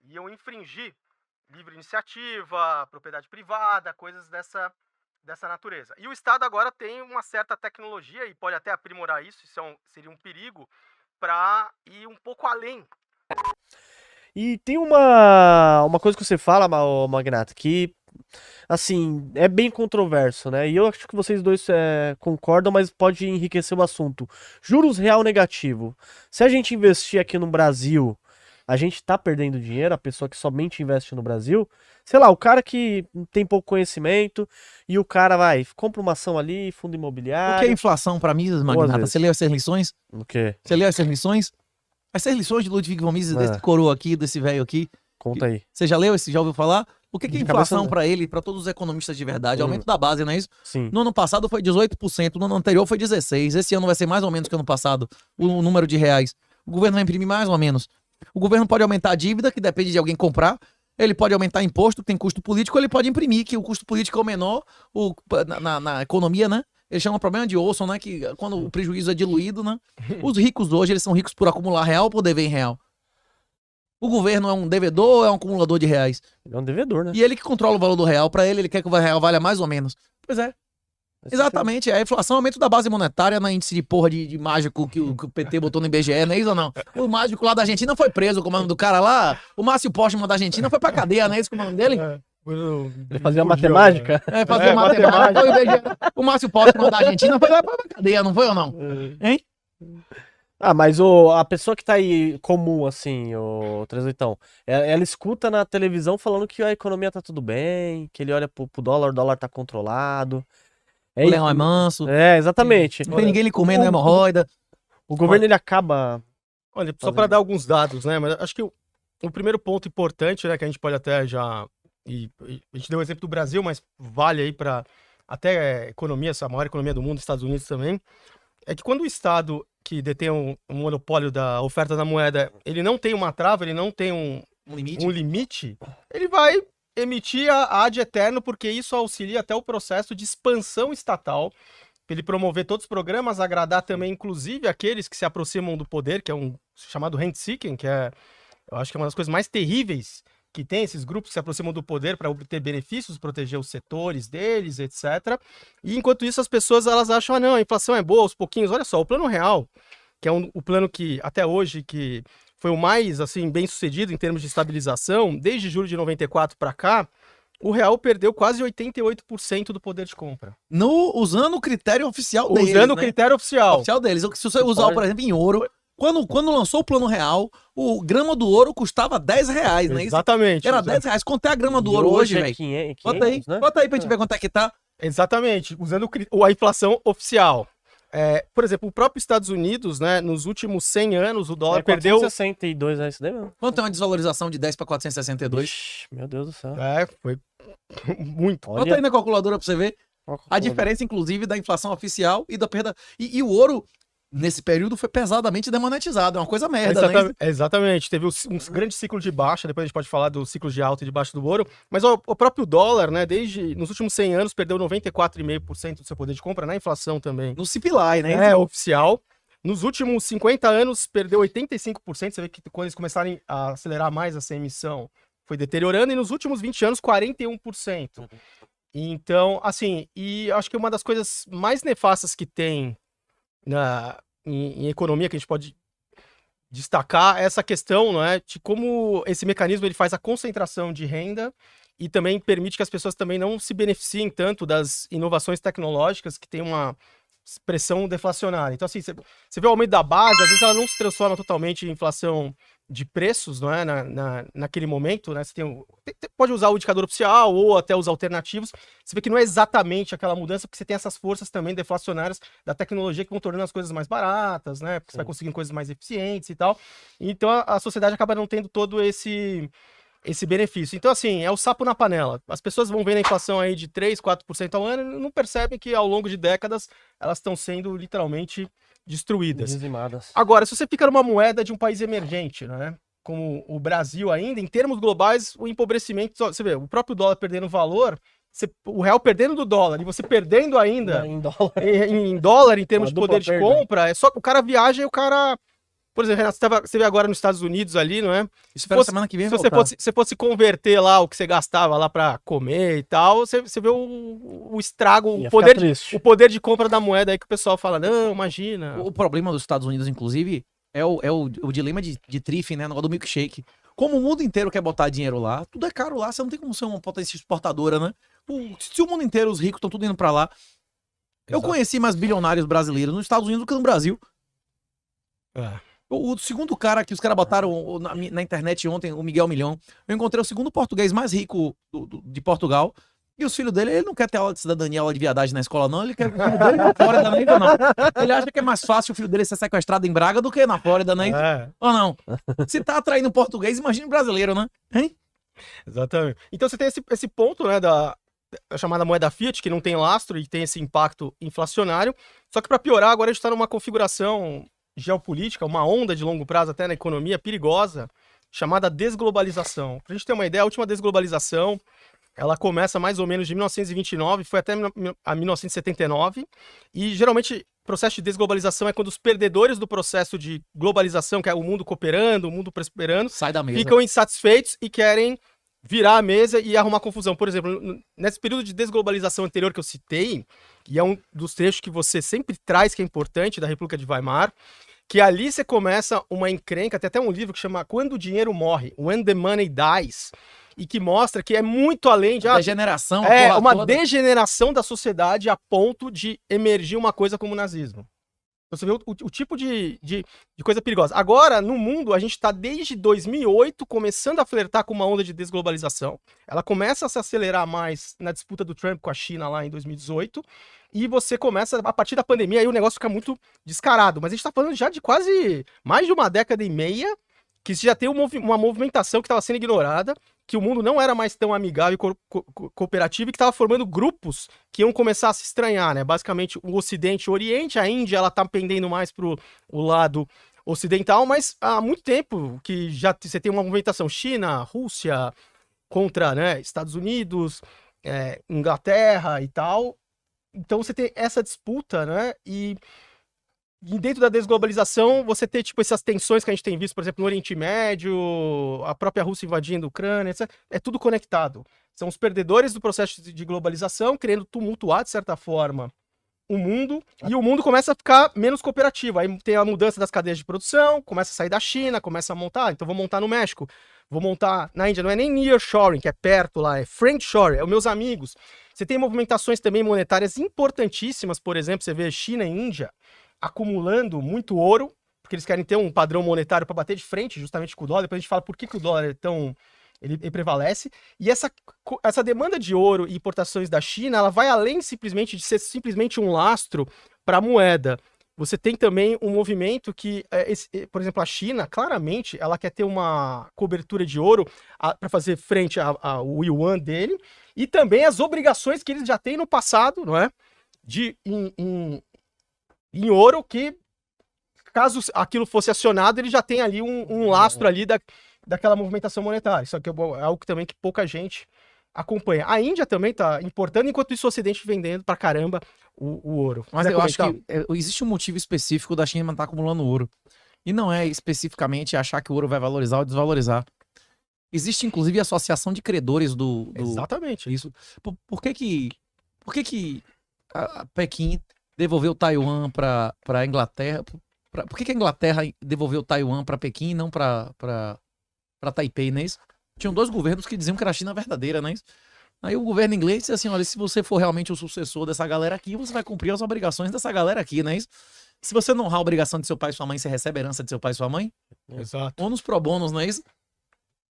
iam infringir livre iniciativa, propriedade privada, coisas dessa natureza. E o Estado agora tem uma certa tecnologia e pode até aprimorar isso, seria um perigo para ir um pouco além. E tem uma coisa que você fala, Magnata, que, assim, é bem controverso, né? E eu acho que vocês dois concordam, mas pode enriquecer o assunto. Juros real negativo. Se a gente investir aqui no Brasil, a gente tá perdendo dinheiro, a pessoa que somente investe no Brasil. Sei lá, o cara que tem pouco conhecimento e o cara compra uma ação ali, fundo imobiliário. O que é inflação para mim, Magnata? Você leu essas lições? O quê? Você leu essas lições? Essas lições de Ludwig von Mises, desse coroa aqui, desse velho aqui. Conta aí. Você já leu? Já ouviu falar? O que é inflação para ele, para todos os economistas de verdade? Aumento da base, não é isso? Sim. No ano passado foi 18%, no ano anterior foi 16%. Esse ano vai ser mais ou menos que o ano passado, o número de reais. O governo vai imprimir mais ou menos. O governo pode aumentar a dívida, que depende de alguém comprar. Ele pode aumentar imposto, que tem custo político. Ele pode imprimir, que o custo político é o menor na economia, né? Eles chamam problema de Olson, né? Que quando o prejuízo é diluído, né? Os ricos hoje, eles são ricos por acumular real ou por dever em real? O governo é um devedor ou é um acumulador de reais? Ele é um devedor, né? E ele que controla o valor do real. Pra ele quer que o real valha mais ou menos. Pois é. Exatamente. A inflação é o aumento da base monetária na índice de porra de mágico que o PT botou no IBGE, não é isso ou não? O mágico lá da Argentina foi preso, como é o nome do cara lá. O Márcio Postman da Argentina foi pra cadeia, não é isso como é o nome dele? Ele fazia matemática? Fazia matemática. O Márcio Postman da Argentina foi lá pra cadeia, não foi ou não? Hein? Ah, mas a pessoa que tá aí comum, assim, o Trezoitão, ela escuta na televisão falando que a economia tá tudo bem, que ele olha pro dólar, o dólar tá controlado. O leão é manso. Exatamente. Não tem ninguém lhe comendo hemorroida. O governo, ele acaba... Olha, só para dar alguns dados, né, mas acho que o primeiro ponto importante, né, que a gente pode até já... E a gente deu o exemplo do Brasil, mas vale aí para até economia, a maior economia do mundo, Estados Unidos também, é que quando o Estado que detém um monopólio da oferta da moeda, ele não tem uma trava, ele não tem um limite, ele vai emitir a ad eterno, porque isso auxilia até o processo de expansão estatal, para ele promover todos os programas, agradar também, inclusive, aqueles que se aproximam do poder, que é um chamado rent-seeking, que eu acho que é uma das coisas mais terríveis que tem, esses grupos que se aproximam do poder para obter benefícios, proteger os setores deles, etc. E enquanto isso as pessoas elas acham, não, a inflação é boa aos pouquinhos. Olha só, o Plano Real, que é o plano que até hoje que foi o mais assim bem sucedido em termos de estabilização, desde julho de 94 para cá, o real perdeu quase 88% do poder de compra. Usando o critério oficial deles. Usando o critério oficial deles. Se você usar, por exemplo, em ouro... Quando lançou o Plano Real, o grama do ouro custava R$10, né? Exatamente. Era R$10. Quanto é a grama do ouro hoje, velho? Bota aí pra gente ver quanto é que tá. Exatamente. Usando a inflação oficial. Por exemplo, o próprio Estados Unidos, né, nos últimos 100 anos, o dólar perdeu... 462, é isso daí mesmo? Quanto é uma desvalorização de 10 para 462? Ixi, meu Deus do céu. Foi muito. Bota aí na calculadora pra você ver a diferença, inclusive, da inflação oficial e da perda... E o ouro... Nesse período foi pesadamente demonetizado, é uma coisa merda, né? Exatamente, teve um grande ciclo de baixa, depois a gente pode falar do ciclo de alta e de baixa do ouro, mas o próprio dólar, né, nos últimos 100 anos, perdeu 94,5% do seu poder de compra na inflação também. No CPI, né? Oficial. Nos últimos 50 anos, perdeu 85%, você vê que quando eles começarem a acelerar mais essa emissão, foi deteriorando, e nos últimos 20 anos, 41%. Então, assim, e acho que uma das coisas mais nefastas que tem em economia que a gente pode destacar essa questão, não é, de como esse mecanismo ele faz a concentração de renda e também permite que as pessoas também não se beneficiem tanto das inovações tecnológicas que tem uma pressão deflacionária. Então, assim, você vê o aumento da base, às vezes ela não se transforma totalmente em inflação de preços, não é? Naquele momento, né? Você pode usar o indicador oficial ou até os alternativos. Você vê que não é exatamente aquela mudança, porque você tem essas forças também deflacionárias da tecnologia que vão tornando as coisas mais baratas, né? Porque você vai conseguindo coisas mais eficientes e tal. Então a sociedade acaba não tendo todo esse benefício. Então, assim, é o sapo na panela. As pessoas vão vendo a inflação aí de 3, 4% ao ano e não percebem que ao longo de décadas elas estão sendo literalmente destruídas. Dizimadas. Agora, se você fica numa moeda de um país emergente, né, como o Brasil ainda, em termos globais, o empobrecimento, você vê, o próprio dólar perdendo valor, o real perdendo do dólar e você perdendo ainda em dólar em termos de poder de compra, é só o cara viaja e o cara Por exemplo, Renato, você vê agora nos Estados Unidos ali, não é? Espero semana que vem Se você fosse converter lá o que você gastava lá pra comer e tal, você vê o estrago, Ia o ficar triste. poder de compra da moeda aí que o pessoal fala, não, imagina. O problema dos Estados Unidos, inclusive, é o dilema de Triffin, né? No do milkshake. Como o mundo inteiro quer botar dinheiro lá, tudo é caro lá, você não tem como ser uma potência exportadora, né? Se o mundo inteiro, os ricos estão tudo indo pra lá. Eu conheci mais bilionários brasileiros nos Estados Unidos do que no Brasil. O segundo cara que os caras botaram na internet ontem, o Miguel Milhão, eu encontrei o segundo português mais rico de Portugal. E os filhos dele, ele não quer ter aula de cidadania, aula de viadagem na escola, não. Ele quer o filho dele na Flórida, nem não. Ele acha que é mais fácil o filho dele ser sequestrado em Braga do que na Flórida, né? Ou não? Se tá atraindo português, imagine brasileiro, né? Hein? Exatamente. Então você tem esse ponto, né, da chamada moeda fiat, que não tem lastro e tem esse impacto inflacionário. Só que para piorar, agora a gente está numa configuração geopolítica, uma onda de longo prazo até na economia perigosa, chamada desglobalização. Pra gente ter uma ideia, a última desglobalização, ela começa mais ou menos de 1929, foi até a 1979, e geralmente o processo de desglobalização é quando os perdedores do processo de globalização, que é o mundo cooperando, o mundo prosperando, sai da mesa, ficam insatisfeitos e querem virar a mesa e arrumar confusão. Por exemplo, nesse período de desglobalização anterior que eu citei, e é um dos trechos que você sempre traz que é importante, da República de Weimar, que ali você começa uma encrenca, tem até um livro que chama Quando o Dinheiro Morre, When the Money Dies, e que mostra que é muito além de... degeneração. Uma degeneração da sociedade a ponto de emergir uma coisa como o nazismo. Você vê o tipo de coisa perigosa. Agora, no mundo, a gente está desde 2008 começando a flertar com uma onda de desglobalização. Ela começa a se acelerar mais na disputa do Trump com a China lá em 2018. E você começa, a partir da pandemia, aí o negócio fica muito descarado. Mas a gente está falando já de quase mais de uma década e meia que já tem uma movimentação que estava sendo ignorada, que o mundo não era mais tão amigável e cooperativo e que estava formando grupos que iam começar a se estranhar, né? Basicamente o Ocidente e o Oriente, a Índia, ela tá pendendo mais pro o lado ocidental, mas há muito tempo que já você tem uma movimentação China, Rússia, contra, né, Estados Unidos, Inglaterra e tal. Então você tem essa disputa, né? E dentro da desglobalização, você tem, tipo, essas tensões que a gente tem visto, por exemplo, no Oriente Médio, a própria Rússia invadindo a Ucrânia, etc. É tudo conectado. São os perdedores do processo de globalização, querendo tumultuar, de certa forma, o mundo, e o mundo começa a ficar menos cooperativo. Aí tem a mudança das cadeias de produção, começa a sair da China, começa a montar, então vou montar no México, vou montar na Índia, não é nem nearshoring, que é perto lá, é friendshoring, é os meus amigos. Você tem movimentações também monetárias importantíssimas, por exemplo, você vê China e Índia acumulando muito ouro, porque eles querem ter um padrão monetário para bater de frente justamente com o dólar. Depois a gente fala por que o dólar é tão... Ele prevalece. E essa demanda de ouro e importações da China, ela vai além simplesmente de ser simplesmente um lastro para a moeda. Você tem também um movimento que, por exemplo, a China, claramente, ela quer ter uma cobertura de ouro para fazer frente ao yuan dele, e também as obrigações que eles já têm no passado, não é? Em ouro, que caso aquilo fosse acionado, ele já tem ali um lastro ali daquela movimentação monetária. Isso aqui é algo também que pouca gente acompanha. A Índia também está importando, enquanto isso o Ocidente vendendo pra caramba o ouro. Mas eu acho que existe um motivo específico da China estar acumulando ouro. E não é especificamente achar que o ouro vai valorizar ou desvalorizar. Existe, inclusive, a associação de credores do... Exatamente. Isso. Por que que a Pequim devolveu Taiwan para a Inglaterra? Por que a Inglaterra devolveu Taiwan para Pequim e não para Taipei, não é isso? Tinham dois governos que diziam que era a China verdadeira, não é isso? Aí o governo inglês disse assim, olha, se você for realmente o sucessor dessa galera aqui, você vai cumprir as obrigações dessa galera aqui, não é isso? Se você não honrar a obrigação de seu pai e sua mãe, você recebe a herança de seu pai e sua mãe? Exato. Ônus pro bônus, não é isso?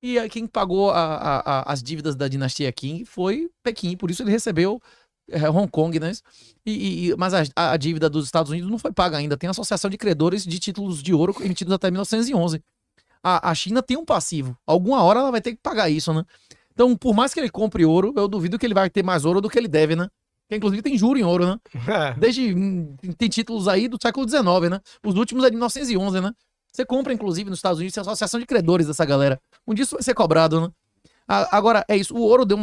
E aí quem pagou as dívidas da dinastia Qing foi Pequim, por isso ele recebeu Hong Kong, né? Mas a dívida dos Estados Unidos não foi paga ainda. Tem a associação de credores de títulos de ouro emitidos até 1911. A China tem um passivo. Alguma hora ela vai ter que pagar isso, né? Então, por mais que ele compre ouro, eu duvido que ele vai ter mais ouro do que ele deve, né? Que, inclusive tem juro em ouro, né? Tem títulos aí do século XIX, né? Os últimos é de 1911, né? Você compra, inclusive, nos Estados Unidos, tem a associação de credores dessa galera. Um dia isso vai ser cobrado, né? Agora, é isso. O ouro deu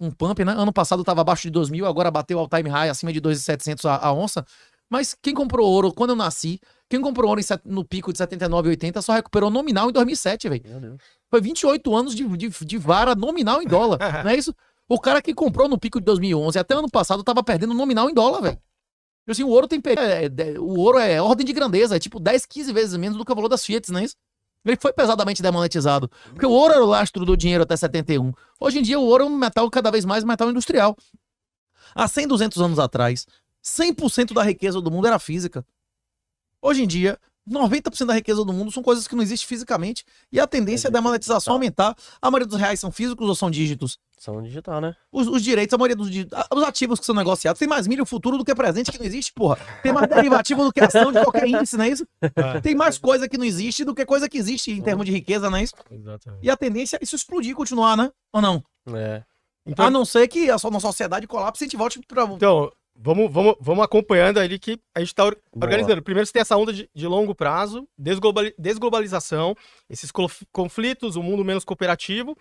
um pump, né? Ano passado estava abaixo de 2.000, agora bateu ao time high acima de 2.700 a onça. Mas quem comprou ouro quando eu nasci, quem comprou ouro no pico de 79 e 80 só recuperou nominal em 2007, velho. Meu Deus. Foi 28 anos de vara nominal em dólar, não é isso? O cara que comprou no pico de 2011 até ano passado tava perdendo nominal em dólar, velho. Assim, o ouro o ouro é ordem de grandeza, é tipo 10, 15 vezes menos do que o valor das Fiat, não é isso? Ele foi pesadamente demonetizado. Porque o ouro era o lastro do dinheiro até 71. Hoje em dia, o ouro é um metal cada vez mais metal industrial. Há 100, 200 anos atrás, 100% da riqueza do mundo era física. Hoje em dia, 90% da riqueza do mundo são coisas que não existem fisicamente. E a tendência é da monetização aumentar. A maioria dos reais são físicos ou são dígitos? São digital, né? Os direitos, a maioria os ativos que são negociados, tem mais milho futuro do que presente que não existe, porra. Tem mais derivativo do que ação de qualquer índice, não é isso? Tem mais coisa que não existe do que coisa que existe em termos de riqueza, não é isso? Exatamente. E a tendência é isso explodir e continuar, né? Ou não? É. Então, A não ser que a nossa sociedade colapse e a gente volte pra... então vamos acompanhando ali que a gente está organizando. Primeiro você tem essa onda de longo prazo, desglobalização, esses conflitos, o mundo menos cooperativo.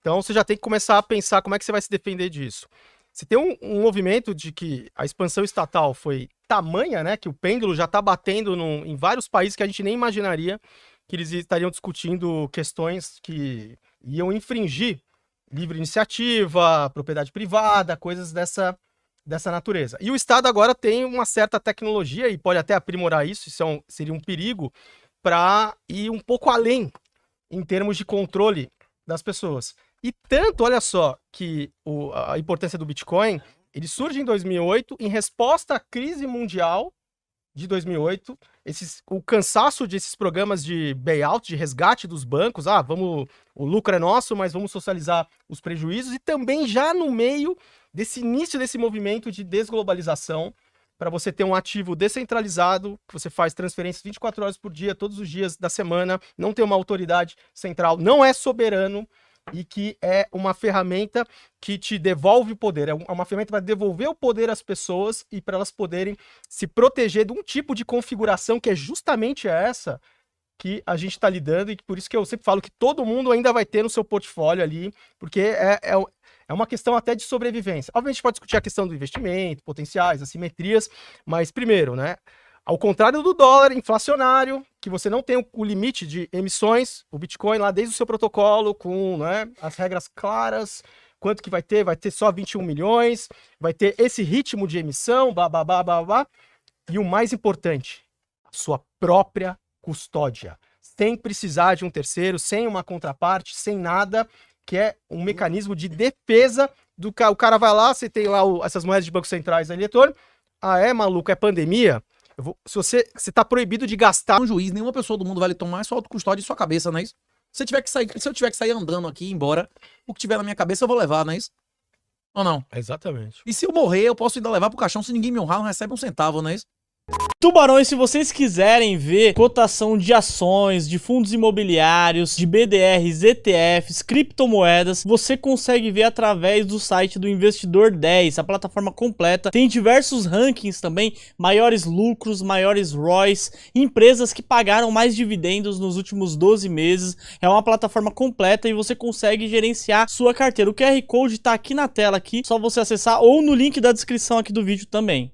Então você já tem que começar a pensar como é que você vai se defender disso. Você tem um movimento de que a expansão estatal foi tamanha, né, que o pêndulo já está batendo em vários países que a gente nem imaginaria que eles estariam discutindo questões que iam infringir livre iniciativa, propriedade privada, coisas dessa natureza. E o Estado agora tem uma certa tecnologia e pode até aprimorar isso, seria um perigo para ir um pouco além em termos de controle das pessoas. E tanto, olha só, que a importância do Bitcoin, ele surge em 2008 em resposta à crise mundial de 2008, o cansaço desses programas de bailout, de resgate dos bancos, o lucro é nosso, mas vamos socializar os prejuízos, e também já no meio desse início desse movimento de desglobalização, para você ter um ativo descentralizado, que você faz transferências 24 horas por dia, todos os dias da semana, não tem uma autoridade central, não é soberano, e que é uma ferramenta que te devolve o poder. É uma ferramenta para devolver o poder às pessoas e para elas poderem se proteger de um tipo de configuração que é justamente essa que a gente está lidando, e por isso que eu sempre falo que todo mundo ainda vai ter no seu portfólio ali, porque é uma questão até de sobrevivência. Obviamente a gente pode discutir a questão do investimento, potenciais, assimetrias, mas primeiro, né? Ao contrário do dólar inflacionário, que você não tem o limite de emissões, o Bitcoin lá desde o seu protocolo, com, né, as regras claras, quanto que vai ter só 21 milhões, vai ter esse ritmo de emissão, e o mais importante, a sua própria custódia, sem precisar de um terceiro, sem uma contraparte, sem nada, que é um mecanismo de defesa do cara. O cara vai lá, você tem lá essas moedas de bancos centrais ali, maluco, é pandemia? Se você tá proibido de gastar. Um juiz, nenhuma pessoa do mundo vai lhe tomar sua autocustódia e sua cabeça, não é isso? Se eu tiver que sair andando aqui e ir embora, o que tiver na minha cabeça eu vou levar, não é isso? Ou não? Exatamente. E se eu morrer, eu posso ainda levar pro caixão, se ninguém me honrar, não recebe um centavo, não é isso? Tubarões, se vocês quiserem ver cotação de ações, de fundos imobiliários, de BDRs, ETFs, criptomoedas, você consegue ver através do site do Investidor 10, a plataforma completa. Tem diversos rankings também, maiores lucros, maiores ROIs, empresas que pagaram mais dividendos nos últimos 12 meses. É uma plataforma completa e você consegue gerenciar sua carteira. O QR Code tá aqui na tela, aqui, só você acessar ou no link da descrição aqui do vídeo também.